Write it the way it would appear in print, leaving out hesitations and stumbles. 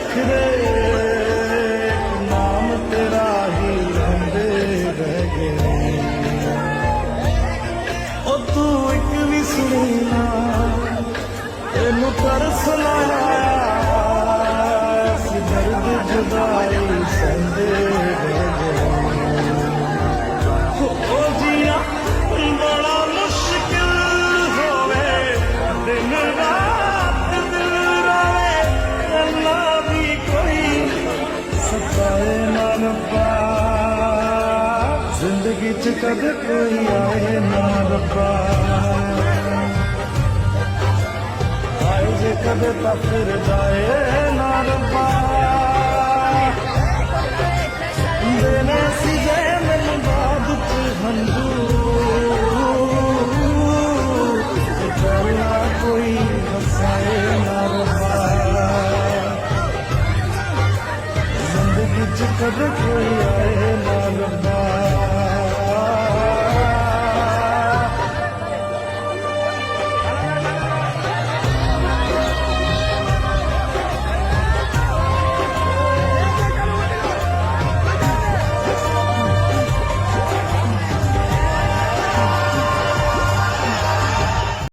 नखरे नाम तेरा ही लेंदे रह गए ओ तू एक भी सुना तेनू तरस ना दर्द जुदाई सहंदे रह गए ओ जिया बड़ा मुश्किल होवे दिन रात दिल रोवे अल्लाह भी कोई सताए ना रब्बा जिंदगी च कदे कोई आए ना रब्बा आए जे कदे ता फिर जाए ना रब्बा देने सी जे मैनू बाद च हंजू करना कोई हसाए ना रब्बा जिंदगी च कदे